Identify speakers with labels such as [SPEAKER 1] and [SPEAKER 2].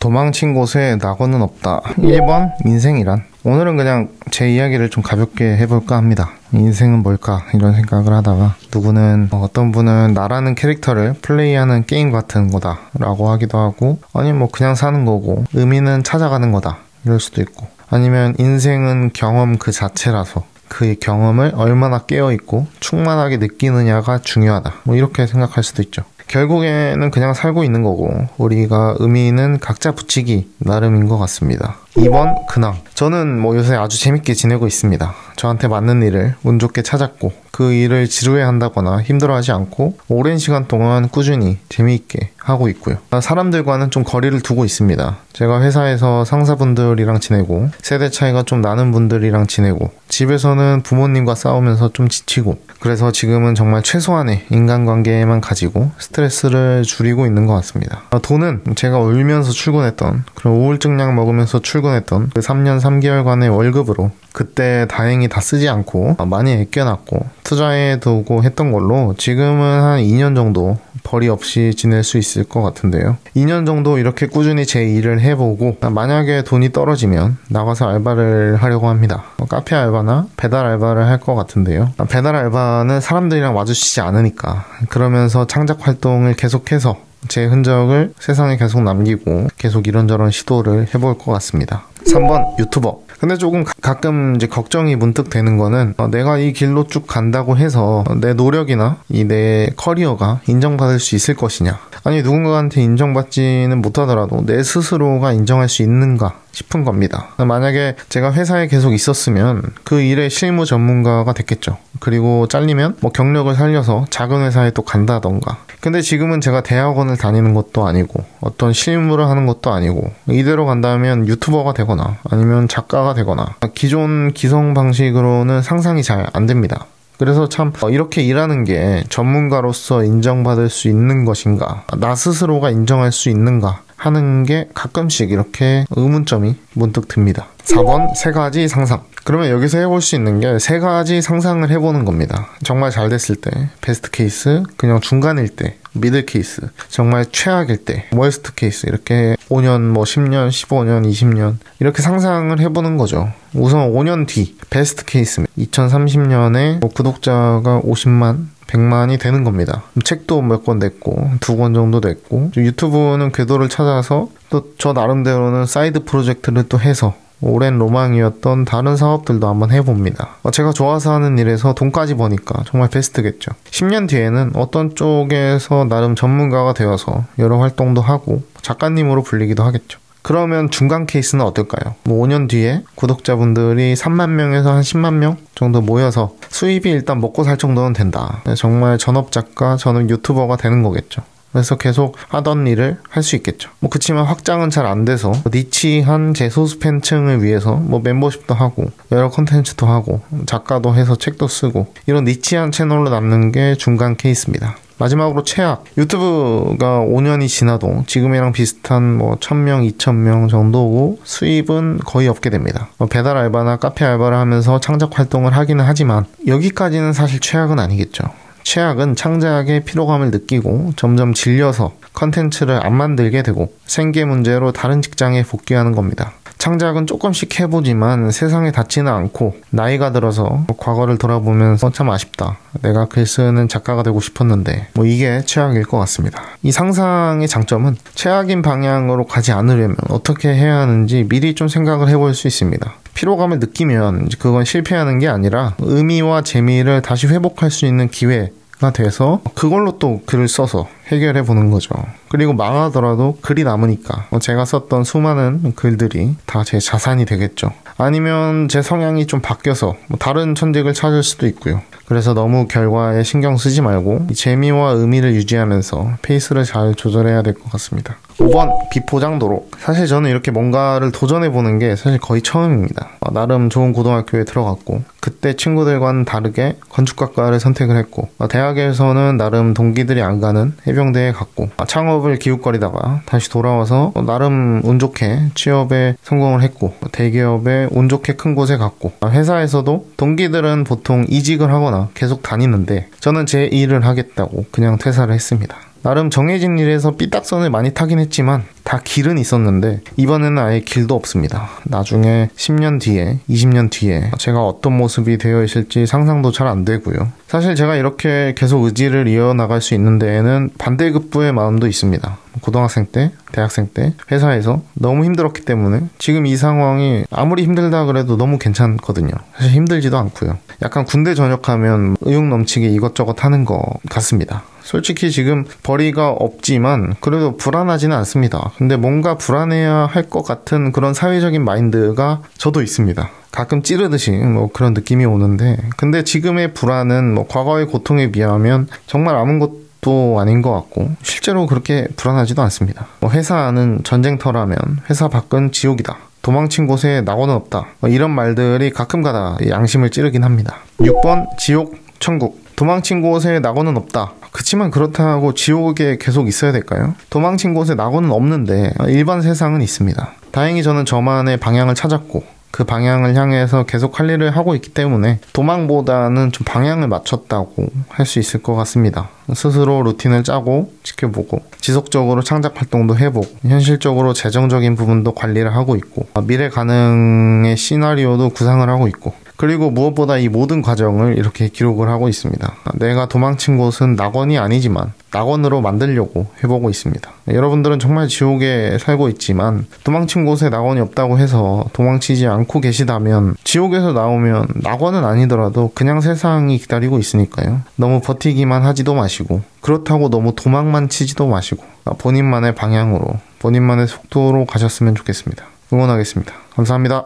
[SPEAKER 1] 도망친 곳에 낙원은 없다. 1번 인생이란. 오늘은 그냥 제 이야기를 좀 가볍게 해볼까 합니다. 인생은 뭘까 이런 생각을 하다가 누구는 어떤 분은 나라는 캐릭터를 플레이하는 게임 같은 거다 라고 하기도 하고, 아니 뭐 그냥 사는 거고 의미는 찾아가는 거다 이럴 수도 있고, 아니면 인생은 경험 그 자체라서 그 경험을 얼마나 깨어있고 충만하게 느끼느냐가 중요하다, 뭐 이렇게 생각할 수도 있죠. 결국에는 그냥 살고 있는 거고 우리가 의미는 각자 붙이기 나름인 것 같습니다. 2번 근황. 저는 뭐 요새 아주 재밌게 지내고 있습니다. 저한테 맞는 일을 운 좋게 찾았고 그 일을 지루해한다거나 힘들어하지 않고 오랜 시간 동안 꾸준히 재미있게 하고 있고요. 사람들과는 좀 거리를 두고 있습니다. 제가 회사에서 상사분들이랑 지내고 세대 차이가 좀 나는 분들이랑 지내고 집에서는 부모님과 싸우면서 좀 지치고, 그래서 지금은 정말 최소한의 인간관계만 가지고 스트레스를 줄이고 있는 것 같습니다. 돈은 제가 울면서 출근했던, 그런 우울증 약 먹으면서 출근했던 그 3년 3개월간의 월급으로 그때 다행히 다 쓰지 않고 많이 아껴놨고 투자해두고 했던 걸로 지금은 한 2년 정도 벌이 없이 지낼 수 있을 것 같은데요. 2년 정도 이렇게 꾸준히 제 일을 해보고 만약에 돈이 떨어지면 나가서 알바를 하려고 합니다. 카페 알바나 배달 알바를 할 것 같은데요. 배달 알바는 사람들이랑 마주치지 않으니까 그러면서 창작 활동을 계속해서 제 흔적을 세상에 계속 남기고 계속 이런저런 시도를 해볼 것 같습니다. 3번 유튜버. 근데 조금 가끔 이제 걱정이 문득 되는 거는 내가 이 길로 쭉 간다고 해서 내 노력이나 내 커리어가 인정받을 수 있을 것이냐, 아니 누군가한테 인정받지는 못하더라도 내 스스로가 인정할 수 있는가 싶은 겁니다. 만약에 제가 회사에 계속 있었으면 그 일의 실무 전문가가 됐겠죠. 그리고 잘리면 뭐 경력을 살려서 작은 회사에 또 간다던가. 근데 지금은 제가 대학원을 다니는 것도 아니고 어떤 실무를 하는 것도 아니고 이대로 간다면 유튜버가 되거나 아니면 작가가 되거나 기존 기성 방식으로는 상상이 잘 안 됩니다. 그래서 참 이렇게 일하는 게 전문가로서 인정받을 수 있는 것인가, 나 스스로가 인정할 수 있는가 하는 게 가끔씩 이렇게 의문점이 문득 듭니다. 4번 세 가지 상상. 그러면 여기서 해볼 수 있는 게 세 가지 상상을 해보는 겁니다. 정말 잘 됐을 때, 베스트 케이스, 그냥 중간일 때, 미들 케이스, 정말 최악일 때, 월스트 케이스, 이렇게 5년, 뭐 10년, 15년, 20년 이렇게 상상을 해보는 거죠. 우선 5년 뒤 베스트 케이스, 2030년에 뭐 구독자가 50만 100만이 되는 겁니다. 책도 몇 권 냈고 2권 정도 냈고, 유튜브는 궤도를 찾아서 또 저 나름대로는 사이드 프로젝트를 또 해서 오랜 로망이었던 다른 사업들도 한번 해봅니다. 제가 좋아서 하는 일에서 돈까지 버니까 정말 베스트겠죠. 10년 뒤에는 어떤 쪽에서 나름 전문가가 되어서 여러 활동도 하고 작가님으로 불리기도 하겠죠. 그러면 중간 케이스는 어떨까요? 뭐 5년 뒤에 구독자분들이 3만 명에서 한 10만 명 정도 모여서 수입이 일단 먹고 살 정도는 된다. 정말 전업작가, 전업 유튜버가 되는 거겠죠. 그래서 계속 하던 일을 할 수 있겠죠. 뭐 그치만 확장은 잘 안 돼서 니치한 제 소수 팬층을 위해서 뭐 멤버십도 하고 여러 컨텐츠도 하고 작가도 해서 책도 쓰고 이런 니치한 채널로 남는 게 중간 케이스입니다. 마지막으로 최악. 유튜브가 5년이 지나도 지금이랑 비슷한 뭐 1000명, 2000명 정도고 수입은 거의 없게 됩니다. 배달 알바나 카페 알바를 하면서 창작 활동을 하기는 하지만 여기까지는 사실 최악은 아니겠죠. 최악은 창작의 피로감을 느끼고 점점 질려서 컨텐츠를 안 만들게 되고 생계 문제로 다른 직장에 복귀하는 겁니다. 창작은 조금씩 해보지만 세상에 닿지는 않고 나이가 들어서 과거를 돌아보면서 참 아쉽다, 내가 글 쓰는 작가가 되고 싶었는데, 뭐 이게 최악일 것 같습니다. 이 상상의 장점은 최악인 방향으로 가지 않으려면 어떻게 해야 하는지 미리 좀 생각을 해볼 수 있습니다. 피로감을 느끼면 그건 실패하는 게 아니라 의미와 재미를 다시 회복할 수 있는 기회가 돼서 그걸로 또 글을 써서 해결해 보는 거죠. 그리고 망하더라도 글이 남으니까 제가 썼던 수많은 글들이 다 제 자산이 되겠죠. 아니면 제 성향이 좀 바뀌어서 다른 천직을 찾을 수도 있고요. 그래서 너무 결과에 신경 쓰지 말고 재미와 의미를 유지하면서 페이스를 잘 조절해야 될 것 같습니다. 5번 비포장도로. 사실 저는 이렇게 뭔가를 도전해보는 게 사실 거의 처음입니다. 나름 좋은 고등학교에 들어갔고 그때 친구들과는 다르게 건축학과를 선택을 했고, 대학에서는 나름 동기들이 안 가는 해병대에 갔고, 창업을 기웃거리다가 다시 돌아와서 나름 운 좋게 취업에 성공을 했고, 대기업에 운 좋게 큰 곳에 갔고, 회사에서도 동기들은 보통 이직을 하거나 계속 다니는데 저는 제 일을 하겠다고 그냥 퇴사를 했습니다. 나름 정해진 일에서 삐딱선을 많이 타긴 했지만 다 길은 있었는데 이번에는 아예 길도 없습니다. 나중에 10년 뒤에 20년 뒤에 제가 어떤 모습이 되어 있을지 상상도 잘 안 되고요. 사실 제가 이렇게 계속 의지를 이어나갈 수 있는 데에는 반대급부의 마음도 있습니다. 고등학생 때, 대학생 때 회사에서 너무 힘들었기 때문에 지금 이 상황이 아무리 힘들다 그래도 너무 괜찮거든요. 사실 힘들지도 않고요. 약간 군대 전역하면 의욕 넘치게 이것저것 하는 것 같습니다. 솔직히 지금 벌이가 없지만 그래도 불안하지는 않습니다. 근데 뭔가 불안해야 할 것 같은 그런 사회적인 마인드가 저도 있습니다. 가끔 찌르듯이 그런 느낌이 오는데, 근데 지금의 불안은 과거의 고통에 비하면 정말 아무것도 아닌 것 같고 실제로 그렇게 불안하지도 않습니다. 회사 안은 전쟁터라면 회사 밖은 지옥이다. 도망친 곳에 낙원은 없다. 이런 말들이 가끔가다 양심을 찌르긴 합니다. 6번 지옥, 천국. 도망친 곳에 낙원은 없다. 그치만 그렇다고 지옥에 계속 있어야 될까요? 도망친 곳에 낙원은 없는데 일반 세상은 있습니다. 다행히 저는 저만의 방향을 찾았고 그 방향을 향해서 계속 할 일을 하고 있기 때문에 도망보다는 좀 방향을 맞췄다고 할 수 있을 것 같습니다. 스스로 루틴을 짜고 지켜보고 지속적으로 창작 활동도 해보고 현실적으로 재정적인 부분도 관리를 하고 있고 미래 가능의 시나리오도 구상을 하고 있고, 그리고 무엇보다 이 모든 과정을 이렇게 기록을 하고 있습니다. 내가 도망친 곳은 낙원이 아니지만 낙원으로 만들려고 해보고 있습니다. 여러분들은 정말 지옥에 살고 있지만 도망친 곳에 낙원이 없다고 해서 도망치지 않고 계시다면 지옥에서 나오면 낙원은 아니더라도 그냥 세상이 기다리고 있으니까요. 너무 버티기만 하지도 마시고 그렇다고 너무 도망만 치지도 마시고 본인만의 방향으로 본인만의 속도로 가셨으면 좋겠습니다. 응원하겠습니다. 감사합니다.